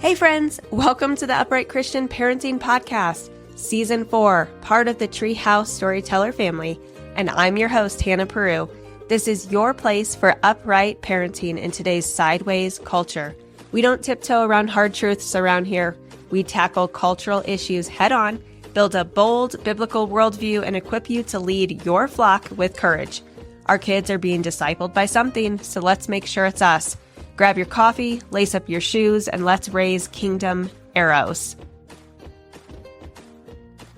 Hey friends, welcome to the Upright Christian Parenting Podcast, Season 4, part of the Treehouse Storyteller family, and I'm your host, Hannah Peru. This is your place for upright parenting in today's sideways culture. We don't tiptoe around hard truths around here. We tackle cultural issues head on, build a bold biblical worldview, and equip you to lead your flock with courage. Our kids are being discipled by something, so let's make sure it's us. Grab your coffee, lace up your shoes, and let's raise kingdom arrows.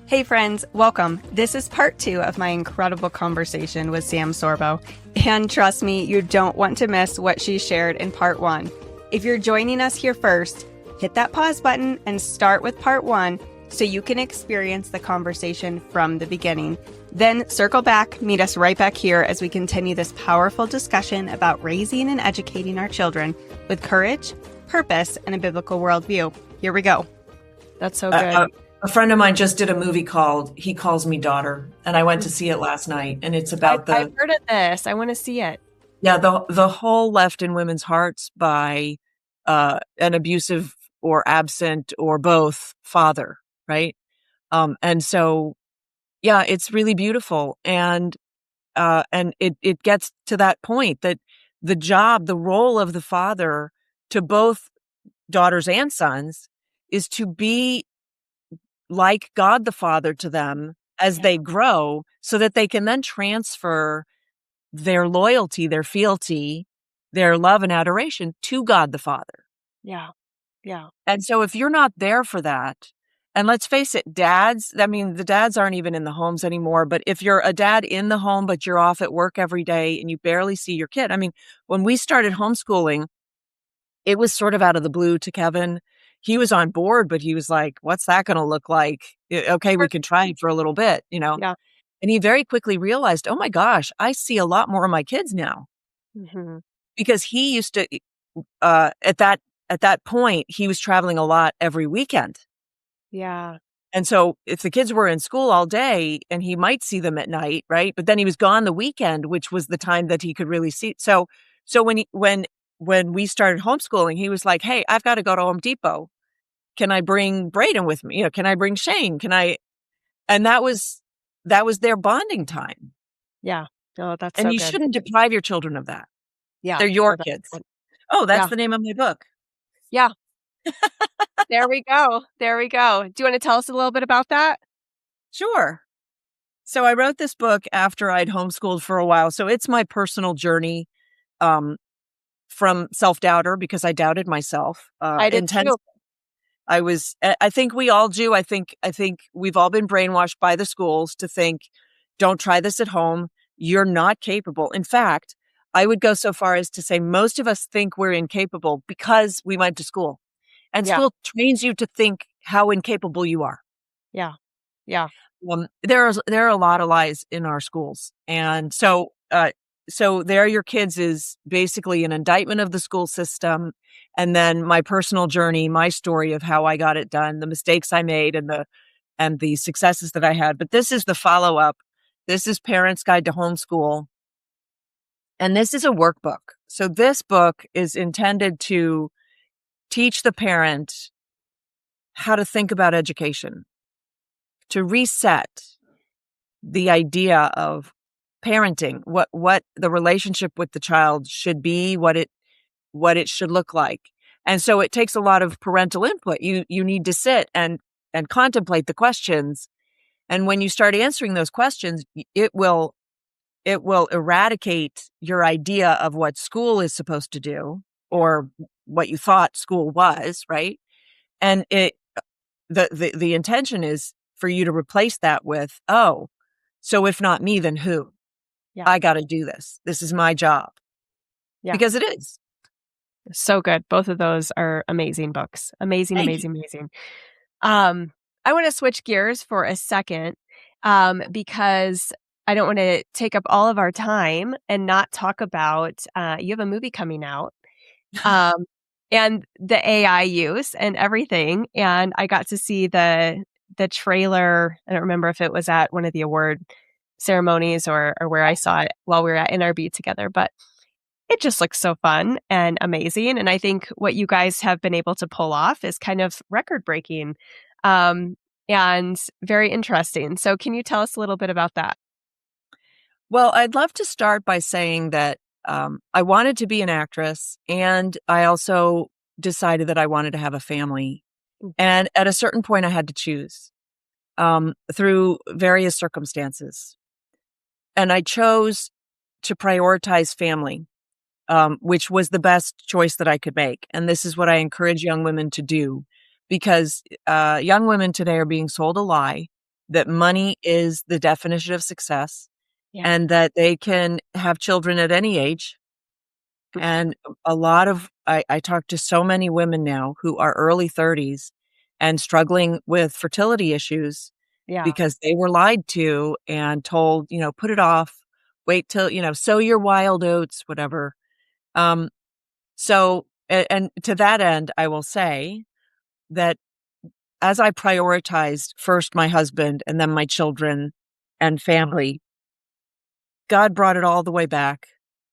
Hey friends, welcome. This is part 2 of my incredible conversation with Sam Sorbo. And trust me, you don't want to miss what she shared in part 1. If you're joining us here first, hit that pause button and start with part 1 so you can experience the conversation from the beginning. Then circle back, meet us right back here as we continue this powerful discussion about raising and educating our children with courage, purpose, and a biblical worldview. Here we go. That's so good. A friend of mine just did a movie called He Calls Me Daughter, and I went to see it last night. And it's about I've heard of this. I want to see it. Yeah, the hole left in women's hearts by an abusive or absent or both father, right? And so, yeah, it's really beautiful, and it gets to that point that the role of the father to both daughters and sons is to be like God the Father to them as they grow, so that they can then transfer their loyalty, their fealty, their love and adoration to God the Father. Yeah. And so if you're not there for that, and let's face it, dads, I mean, the dads aren't even in the homes anymore, but if you're a dad in the home, but you're off at work every day and you barely see your kid. I mean, when we started homeschooling, it was sort of out of the blue to Kevin. He was on board, but he was like, what's that going to look like? Okay, we can try it for a little bit, Yeah. And he very quickly realized, oh my gosh, I see a lot more of my kids now. Mm-hmm. Because he used to, at that point, he was traveling a lot every weekend. Yeah. And so if the kids were in school all day and he might see them at night, right? But then he was gone the weekend, which was the time that he could really see. So when we started homeschooling, he was like, hey, I've got to go to Home Depot. Can I bring Brayden with me? Can I bring Shane? And that was their bonding time. Yeah. Oh, that's And so you good. shouldn't deprive your children of that. Yeah. They're your Oh, that's kids. good. Oh, that's Yeah. the name of my book. Yeah. There we go. Do you want to tell us a little bit about that? Sure. So I wrote this book after I'd homeschooled for a while. So it's my personal journey from self-doubter, because I doubted myself. I did too. I think we all do. I think we've all been brainwashed by the schools to think, don't try this at home. You're not capable. In fact, I would go so far as to say most of us think we're incapable because we went to school. And school trains you to think how incapable you are. Yeah. Yeah. There are a lot of lies in our schools. And so There Your Kids is basically an indictment of the school system. And then my personal journey, my story of how I got it done, the mistakes I made and the successes that I had. But this is the follow-up. This is Parents' Guide to Homeschool. And this is a workbook. So this book is intended to teach the parent how to think about education, to reset the idea of parenting, what the relationship with the child should be, what it should look like. And so it takes a lot of parental input. You need to sit and contemplate the questions. And when you start answering those questions, it will eradicate your idea of what school is supposed to do or what you thought school was, right? And the intention is for you to replace that with, oh, so if not me, then who? Yeah. I got to do this. This is my job. Yeah. Because it is. So good. Both of those are amazing books. Amazing. I want to switch gears for a second because I don't want to take up all of our time and not talk about, you have a movie coming out and the AI use and everything. And I got to see the trailer. I don't remember if it was at one of the award ceremonies or where I saw it while we were at NRB together, but it just looks so fun and amazing. And I think what you guys have been able to pull off is kind of record breaking, and very interesting. So can you tell us a little bit about that? Well, I'd love to start by saying that I wanted to be an actress, and I also decided that I wanted to have a family. Mm. And at a certain point, I had to choose through various circumstances. And I chose to prioritize family, which was the best choice that I could make. And this is what I encourage young women to do, because young women today are being sold a lie that money is the definition of success Yeah. and that they can have children at any age. And I talk to so many women now who are early 30s and struggling with fertility issues Yeah. because they were lied to and told, put it off, wait till, sow your wild oats, whatever. Um, and to that end, I will say that as I prioritized first my husband and then my children and family, God brought it all the way back.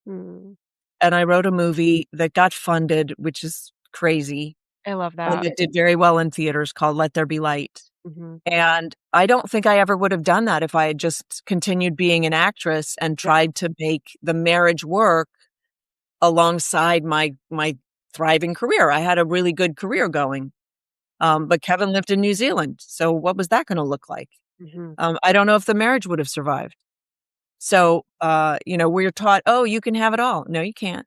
Mm, And I wrote a movie that got funded, which is crazy, I love and that. it did very well in theaters, called Let There Be Light. Hmm. And I don't think I ever would have done that if I had just continued being an actress and tried to make the marriage work alongside my thriving career. I had a really good career going. But Kevin lived in New Zealand. So what was that going to look like? Hmm. I don't know if the marriage would have survived. So, we're taught, oh, you can have it all. No, you can't.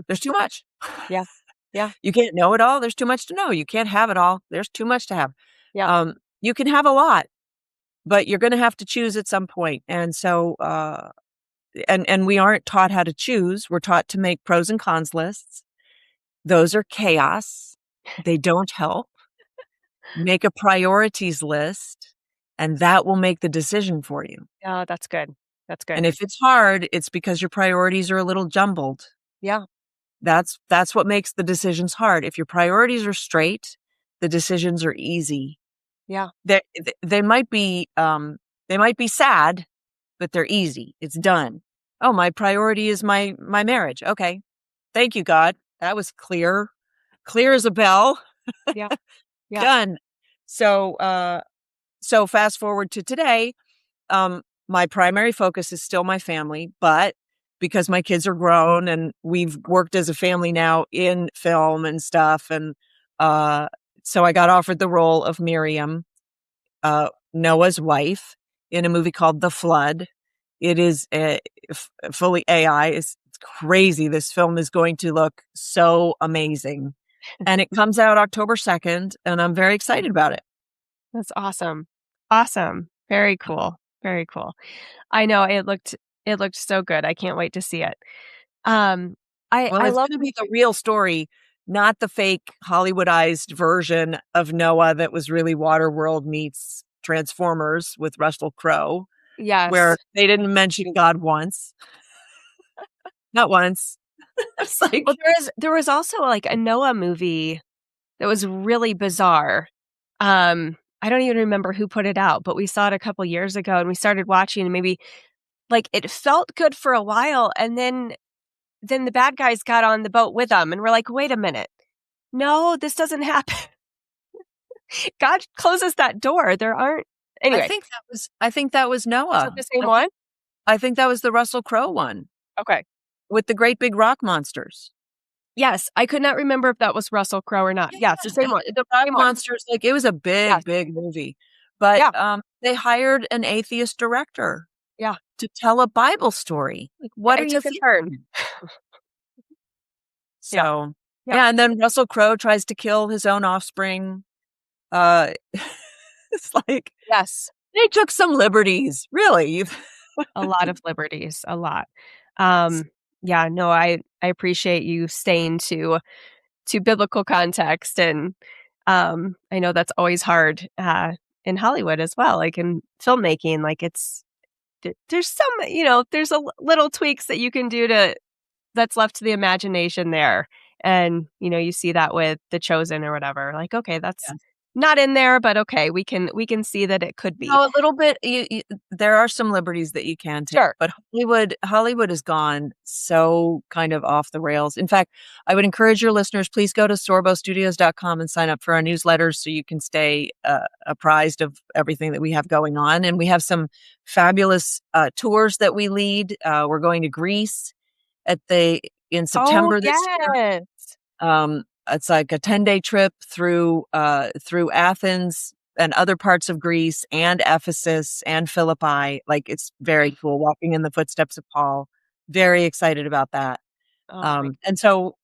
There's too much. Yeah. Yeah. You can't know it all. There's too much to know. You can't have it all. There's too much to have. Yeah. You can have a lot, but you're going to have to choose at some point. And so, and we aren't taught how to choose. We're taught to make pros and cons lists. Those are chaos. They don't help. Make a priorities list, and that will make the decision for you. Oh, that's good. That's good. And if it's hard, it's because your priorities are a little jumbled. Yeah. That's what makes the decisions hard. If your priorities are straight, the decisions are easy. Yeah. They might be sad, but they're easy. It's done. Oh, my priority is my marriage. Okay. Thank you, God. That was clear as a bell. Yeah. Yeah. Done. So fast forward to today, my primary focus is still my family, but because my kids are grown and we've worked as a family now in film and stuff, and so I got offered the role of Miriam, Noah's wife, in a movie called The Flood. It is fully AI. It's crazy. This film is going to look so amazing. And it comes out October 2nd, and I'm very excited about it. That's awesome. Awesome. Very cool. Very cool. I know it looked so good. I can't wait to see it. Well, I it's love going to be the real story, not the fake Hollywoodized version of Noah that was really Waterworld meets Transformers with Russell Crowe, yes. where they didn't mention God once. Not once. It's like, Well, there was also like a Noah movie that was really bizarre. I don't even remember who put it out, but we saw it a couple years ago and we started watching, and maybe like it felt good for a while, and then the bad guys got on the boat with them, and we're like, wait a minute. No, this doesn't happen. God closes that door. There aren't. Anyway, I think that was Noah. Is it the same one? I think that was the Russell Crowe one. Okay. With the great big rock monsters. Yes, I could not remember if that was Russell Crowe or not. Yeah, it's the same one. The rock monsters, like it was a big movie. But they hired an atheist director. Yeah. To tell a Bible story. Like, what it are you took a turn. So, and then Russell Crowe tries to kill his own offspring. It's like, yes, they took some liberties, really. A lot of liberties, a lot. Yeah, no, I appreciate you staying to biblical context, and I know that's always hard in Hollywood as well, like in filmmaking. Like there's some, there's little tweaks that you can do that's left to the imagination there. And, you see that with The Chosen or whatever. Like, okay, that's not in there, but okay, we can see that it could be. No, a little bit. There are some liberties that you can take, Sure. but Hollywood has gone so kind of off the rails. In fact, I would encourage your listeners, please go to sorbostudios.com and sign up for our newsletters so you can stay apprised of everything that we have going on. And we have some fabulous tours that we lead. We're going to Greece in September this year. It's like a 10-day trip through Athens and other parts of Greece and Ephesus and Philippi. Like, it's very cool, walking in the footsteps of Paul. Very excited about that. And so,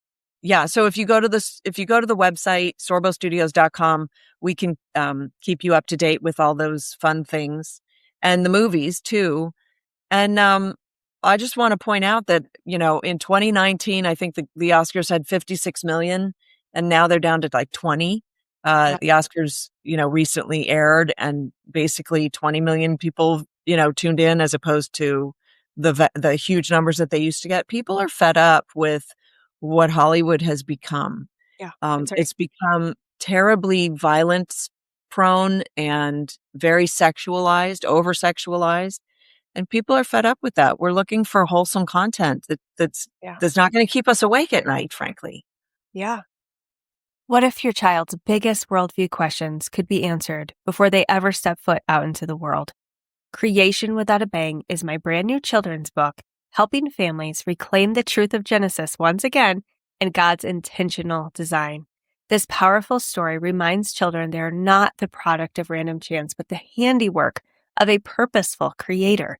yeah, so if you go to the website, sorbostudios.com, we can keep you up to date with all those fun things and the movies too. And I just want to point out that, in 2019, I think the Oscars had 56 million, and now they're down to like 20. The Oscars, recently aired, and basically 20 million people, tuned in, as opposed to the huge numbers that they used to get. People are fed up with what Hollywood has become. Yeah, that's right. It's become terribly violence prone and very sexualized, over sexualized. And people are fed up with that. We're looking for wholesome content that's not going to keep us awake at night, frankly. Yeah. What if your child's biggest worldview questions could be answered before they ever step foot out into the world? Creation Without a Bang is my brand new children's book, helping families reclaim the truth of Genesis once again and God's intentional design. This powerful story reminds children they are not the product of random chance, but the handiwork of a purposeful creator.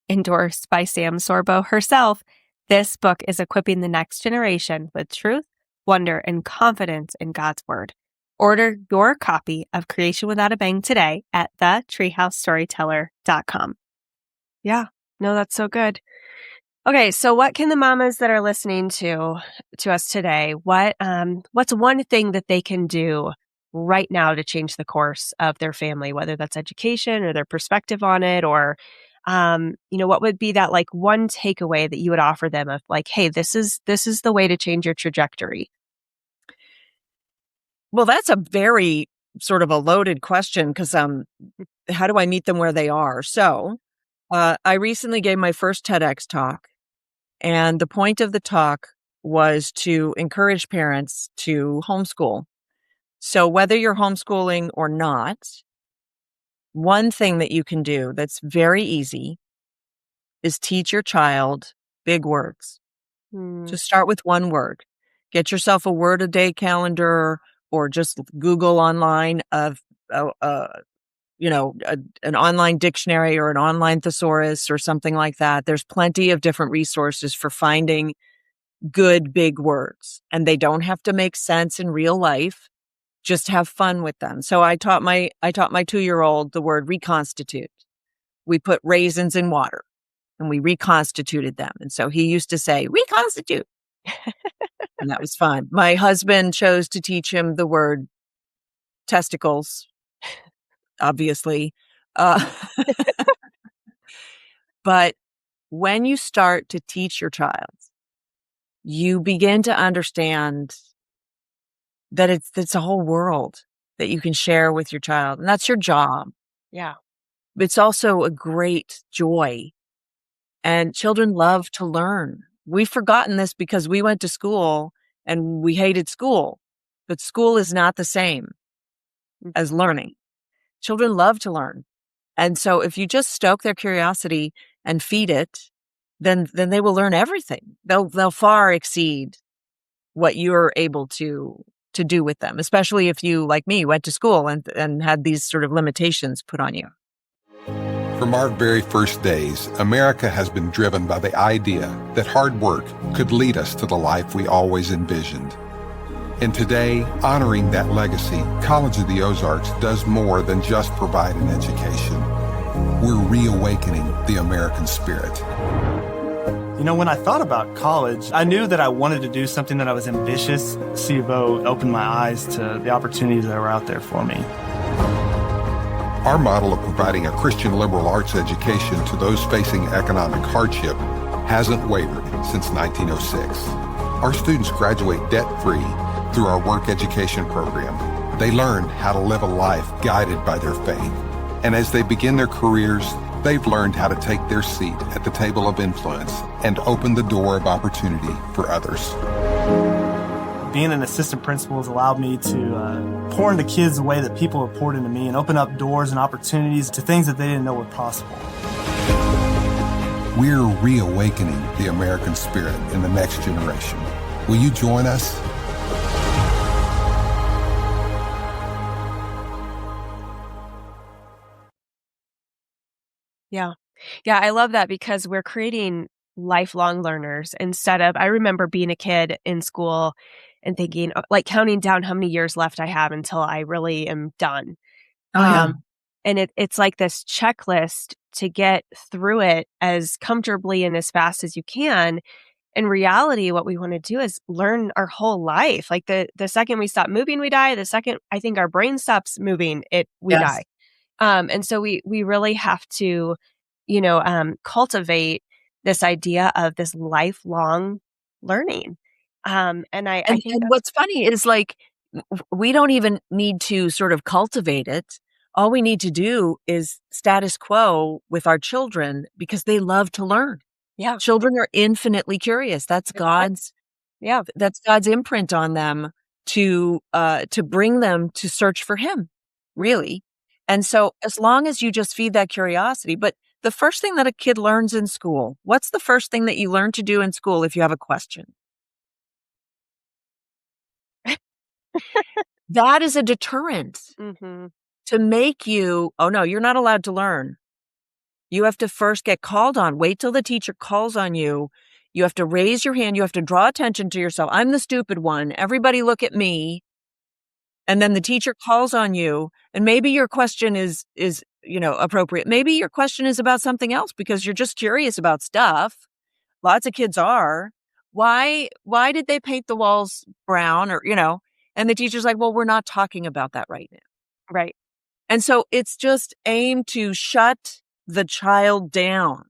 Endorsed by Sam Sorbo herself, this book is equipping the next generation with truth, wonder, and confidence in God's Word. Order your copy of Creation Without a Bang today at thetreehousestoryteller.com. Yeah, no, that's so good. Okay, so what can the mamas that are listening to us today, what's one thing that they can do right now to change the course of their family, whether that's education or their perspective on it, or what would be that like one takeaway that you would offer them of like, hey, this is the way to change your trajectory? Well, that's a very sort of a loaded question, because how do I meet them where they are? So I recently gave my first TEDx talk, and the point of the talk was to encourage parents to homeschool. So whether you're homeschooling or not, one thing that you can do that's very easy is teach your child big words. Just start with one word. Get yourself a word a day calendar, or just Google online of an online dictionary or an online thesaurus or something like that. There's plenty of different resources for finding good big words, and they don't have to make sense in real life. Just have fun with them. So I taught my 2-year-old the word reconstitute. We put raisins in water and we reconstituted them. And so he used to say, reconstitute. And that was fun. My husband chose to teach him the word testicles, obviously. But when you start to teach your child, you begin to understand that it's a whole world that you can share with your child. And that's your job. Yeah. It's also a great joy. And children love to learn. We've forgotten this because we went to school and we hated school. But school is not the same as learning. Children love to learn. And so if you just stoke their curiosity and feed it, then they will learn everything. They'll far exceed what you're able to do with them, especially if you, like me, went to school and had these sort of limitations put on you. From our very first days, America has been driven by the idea that hard work could lead us to the life we always envisioned. And today, honoring that legacy, College of the Ozarks does more than just provide an education. We're reawakening the American spirit. When I thought about college, I knew that I wanted to do something that I was ambitious. C of O opened my eyes to the opportunities that were out there for me. Our model of providing a Christian liberal arts education to those facing economic hardship hasn't wavered since 1906. Our students graduate debt-free through our work education program, They learn how to live a life guided by their faith. And as they begin their careers, they've learned how to take their seat at the table of influence and open the door of opportunity for others. Being an assistant principal has allowed me to pour into kids the way that people have poured into me and open up doors and opportunities to things that they didn't know were possible. We're reawakening the American spirit in the next generation. Will you join us? Yeah. Yeah, I love that because we're creating lifelong learners instead of, I remember being a kid in school and thinking, like counting down how many years left I have until I really am done. Oh, yeah. And it's like this checklist to get through it as comfortably and as fast as you can. In reality, what we want to do is learn our whole life. Like the second we stop moving, we die. The second I think our brain stops moving, we Yes. die. And so we really have to, cultivate this idea of this lifelong learning. And I And think that's what's funny is like we don't even need to sort of cultivate it. All we need to do is status quo with our children because they love to learn. yeah, Children are infinitely curious. That's yeah, God's imprint on them to bring them to search for him, really. And so as long as you just feed that curiosity, but the first thing that a kid learns in school, what's the first thing that you learn to do in school if you have a question? That is a deterrent hmm to make you, oh no, you're not allowed to learn. You have to first get called on. Wait till the teacher calls on you. You have to raise your hand. You have to draw attention to yourself. I'm the stupid one. Everybody look at me. And then the teacher calls on you. And maybe your question is appropriate. Maybe your question is about something else because you're just curious about stuff. Lots of kids are. Why did they paint the walls brown or, and the teacher's like, well, we're not talking about that right now. right. And so it's just aimed to shut the child down,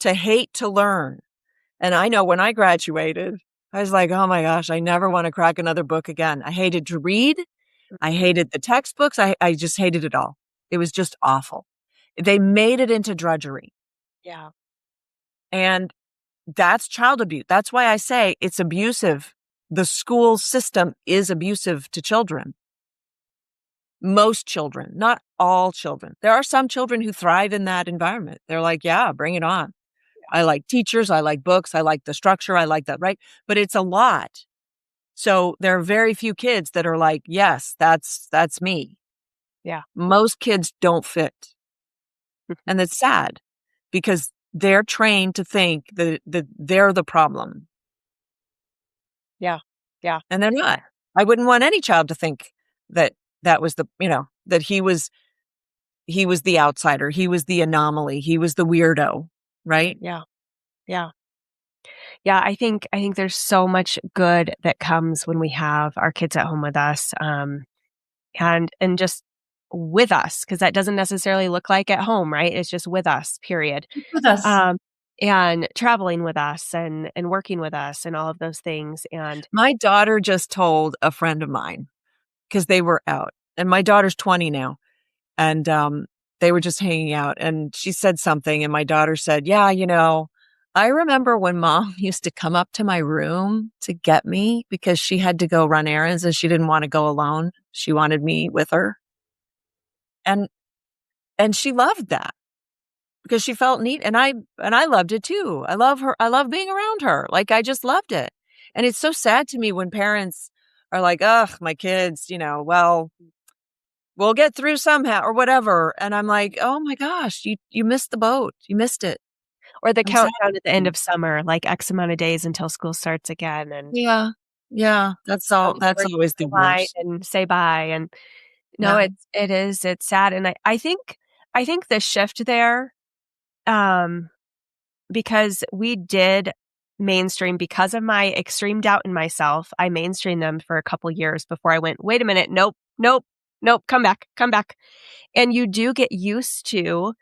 to hate to learn. And I know when I graduated, I was like, oh my gosh, I never want to crack another book again. I hated to read. I hated the textbooks. I just hated it all. It was just awful. They made it into drudgery. Yeah, And that's child abuse. That's why I say it's abusive. The school system is abusive to children. Most children, not all children. There are some children who thrive in that environment. They're like, yeah, bring it on. I like teachers. I like books. I like the structure. I like that, right? But it's a lot. So there are very few kids that are like, yes, that's me. yeah, Most kids don't fit. And it's sad because they're trained to think that they're the problem. yeah, yeah, And they're not. I wouldn't want any child to think that was that he was the outsider. He was the anomaly. He was the weirdo, right? yeah, yeah. Yeah, I think there's so much good that comes when we have our kids at home with us, and just with us, because that doesn't necessarily look like at home, right? It's just with us, period. With us. And traveling with us and working with us and all of those things. And My daughter just told a friend of mine because they were out, and my daughter's 20 now, and they were just hanging out, and she said something, and my daughter said, yeah, I remember when mom used to come up to my room to get me because she had to go run errands and she didn't want to go alone. She wanted me with her. And she loved that because she felt neat. And I loved it too. I love her. I love being around her. Like I just loved it. And it's so sad to me when parents are like, ugh, my kids, well, we'll get through somehow or whatever. And I'm like, oh my gosh, you missed the boat. You missed it. or the I'm sad. countdown at the end of summer, like X amount of days until school starts again, and Yeah. Yeah. That's all. That's always the lie worst. and say bye. And no, Yeah. it's sad. And I think the shift there, because we did mainstream because of my extreme doubt in myself. I mainstreamed them for a couple years before I went, wait a minute, nope, come back. And you do get used to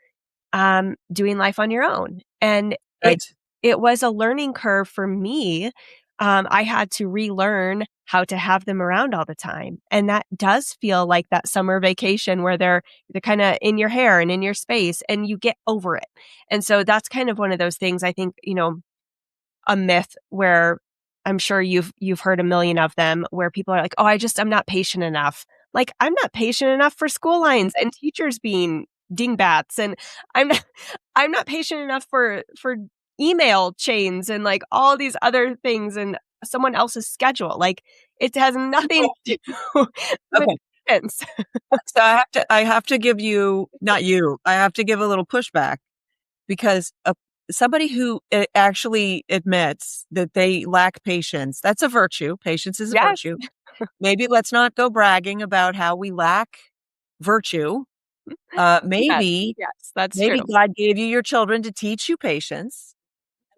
doing life on your own. And Right. it was a learning curve for me I had to relearn how to have them around all the time. And that does feel like that summer vacation where they're kind of in your hair and in your space and you get over it. And so that's kind of one of those things I think, a myth where I'm sure you've heard a million of them where people are like, "Oh, I'm not patient enough." Like, I'm not patient enough for school lines and teachers being dingbats, and I'm not, I'm not patient enough for email chains and like all these other things and someone else's schedule. Like, it has nothing to do with Okay. patience. So I have to give you, not you, I have to give a little pushback because somebody who actually admits that they lack patience, that's a virtue. Patience is a Yes. virtue. Maybe let's not go bragging about how we lack virtue. Maybe That's maybe true. God gave you your children to teach you patience.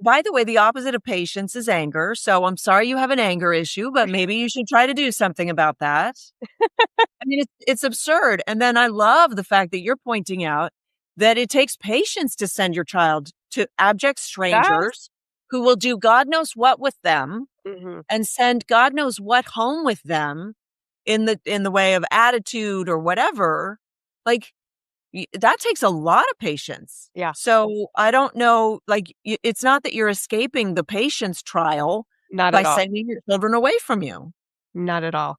By the way, the opposite of patience is anger. So I'm sorry you have an anger issue, but maybe you should try to do something about that. I mean, it's absurd. And then I love the fact that you're pointing out that it takes patience to send your child to abject strangers who will do God knows what with them and send God knows what home with them in the way of attitude or whatever. Like, that takes a lot of patience. Yeah. So I don't know, like, it's not that you're escaping the patience trial Not by at all. sending your children away from you. Not at all.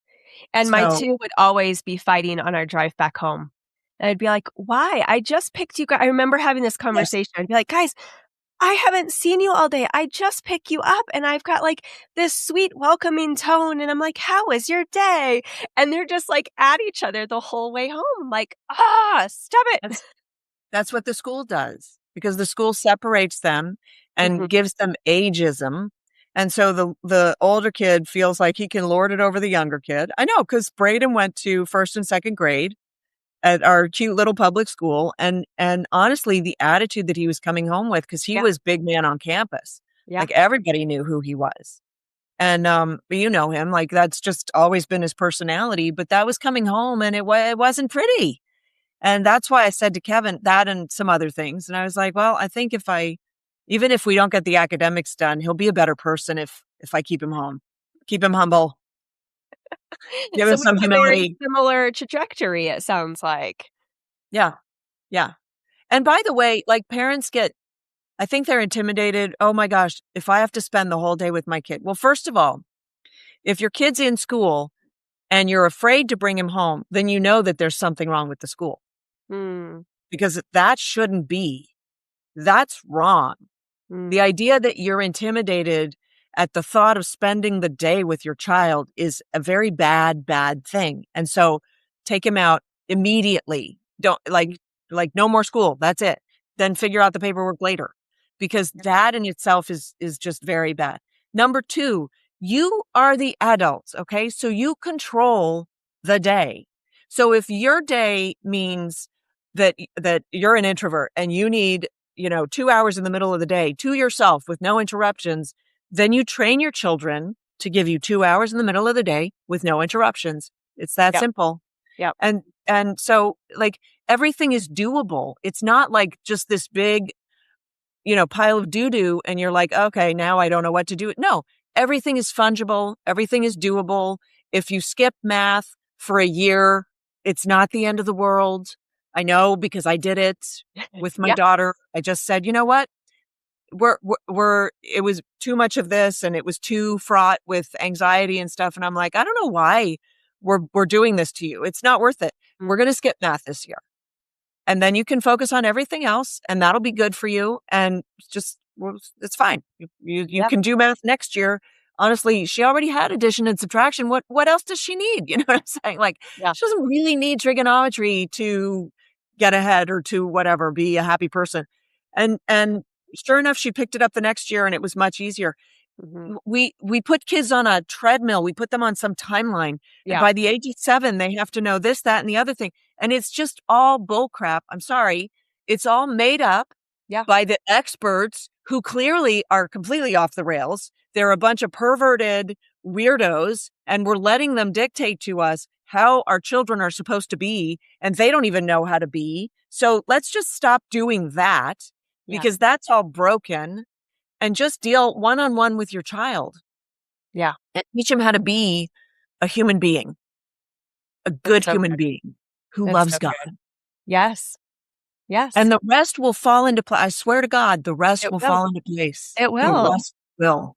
And my So two would always be fighting on our drive back home. And I'd be like, "Why? I just picked you guys." I remember having this conversation. I'd be like, "Guys, I haven't seen you all day. I just pick you up and I've got like this sweet welcoming tone." And I'm like, "How was your day?" And they're just like at each other the whole way home. Like, stop it. that's what the school does because the school separates them and gives them ageism. And so the older kid feels like he can lord it over the younger kid. I know, because Braden went to first and second grade at our cute little public school. And honestly, the attitude that he was coming home with, because he was big man on campus. Yeah. Like, everybody knew who he was. And but you know him, like, that's just always been his personality. But that was coming home and it wasn't pretty. And that's why I said to Kevin that and some other things. And I was like, well, I think even if we don't get the academics done, he'll be a better person if I keep him home, keep him humble, give him So we some have a very humility. similar trajectory, it sounds like. Yeah. Yeah. And by the way, like, parents I think they're intimidated. Oh my gosh, if I have to spend the whole day with my kid. Well, first of all, if your kid's in school and you're afraid to bring him home, then you know that there's something wrong with the school because that shouldn't be. That's wrong. The idea that you're intimidated at the thought of spending the day with your child is a very bad, bad thing. And so take him out immediately. Don't like no more school. That's it. Then figure out the paperwork later, because that in itself is just very bad. Number two, you are the adults. Okay. So you control the day. So if your day means that you're an introvert and you need 2 hours in the middle of the day to yourself with no interruptions, then you train your children to give you 2 hours in the middle of the day with no interruptions. It's that simple. Yeah. And so, like, everything is doable. It's not like just this big, pile of doo-doo and you're like, okay, now I don't know what to do. No, everything is fungible. Everything is doable. If you skip math for a year, it's not the end of the world. I know, because I did it with my daughter. I just said, you know what? It was too much of this and it was too fraught with anxiety and stuff. And I'm like, I don't know why we're doing this to you. It's not worth it. We're going to skip math this year. And then you can focus on everything else and that'll be good for you. And it's fine. You can do math next year. Honestly, she already had addition and subtraction. What else does she need? You know what I'm saying? Like, she doesn't really need trigonometry to get ahead or to whatever, be a happy person. And sure enough, she picked it up the next year and it was much easier. We put kids on a treadmill. We put them on some timeline. And by the age of 7, they have to know this, that, and the other thing. And it's just all bullcrap. I'm sorry. It's all made up by the experts who clearly are completely off the rails. They're a bunch of perverted weirdos, and we're letting them dictate to us how our children are supposed to be, and they don't even know how to be. So let's just stop doing that because that's all broken, and just deal one-on-one with your child. Yeah. And teach them how to be a human being, a good human being who loves God. Good. Yes. Yes. And the rest will fall into place. I swear to God, the rest will fall into place. It will. The rest will.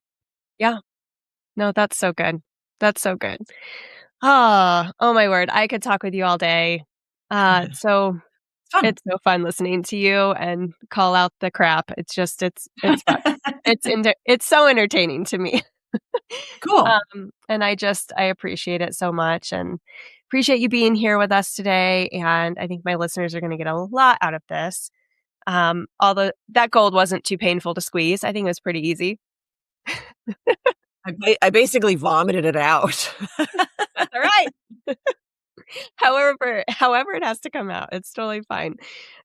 Yeah. No, that's so good. That's so good. Oh my word. I could talk with you all day. So it's so fun listening to you and call out the crap. It's just, it's fun. It's so entertaining to me. Cool. And I appreciate it so much and appreciate you being here with us today. And I think my listeners are going to get a lot out of this. Although that gold wasn't too painful to squeeze. I think it was pretty easy. I basically vomited it out. All right. However it has to come out, it's totally fine.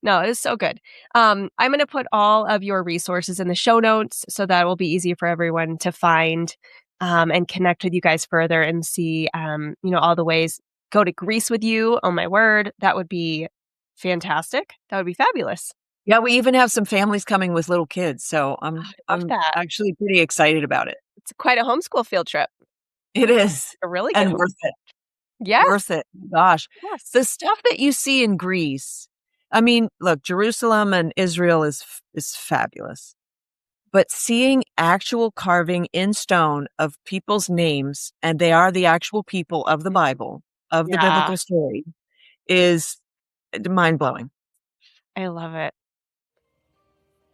No, it was so good. I'm going to put all of your resources in the show notes so that it will be easy for everyone to find and connect with you guys further and see, all the ways. Go to Greece with you. Oh my word, that would be fantastic. That would be fabulous. Yeah, we even have some families coming with little kids, so I'm actually pretty excited about it. It's quite a homeschool field trip. It is. A really good and one. Worth it. Yeah. Worth it. Gosh. Yes. The stuff that you see in Greece. I mean, look, Jerusalem and Israel is fabulous. But seeing actual carving in stone of people's names, and they are the actual people of the Bible, of the biblical story, is mind-blowing. I love it.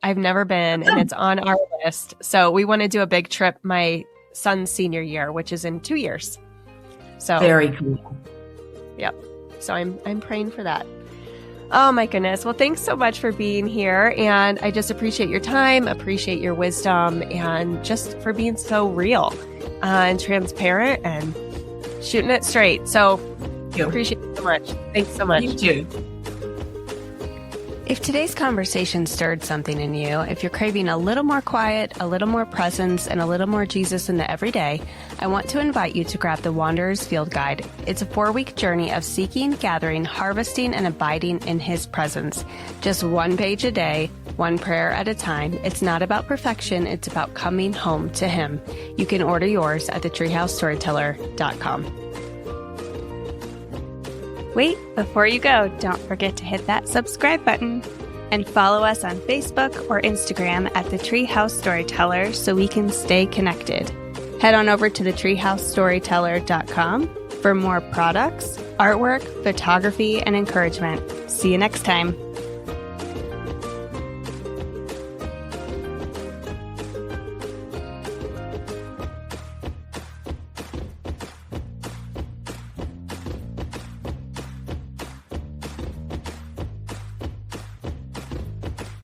I've never been, and it's on our list. So we want to do a big trip my son's senior year, which is in 2 years. So very cool. Yep. So I'm praying for that. Oh my goodness. Well, thanks so much for being here. And I just appreciate your time, appreciate your wisdom, and just for being so real and transparent and shooting it straight. So appreciate it so much. Thanks so much. You too. If today's conversation stirred something in you, if you're craving a little more quiet, a little more presence, and a little more Jesus in the everyday, I want to invite you to grab the Wanderer's Field Guide. It's a 4-week journey of seeking, gathering, harvesting, and abiding in His presence. Just 1 page a day, 1 prayer at a time. It's not about perfection. It's about coming home to Him. You can order yours at thetreehousestoryteller.com. Wait, before you go, don't forget to hit that subscribe button and follow us on Facebook or Instagram at The Treehouse Storyteller so we can stay connected. Head on over to thetreehousestoryteller.com for more products, artwork, photography, and encouragement. See you next time.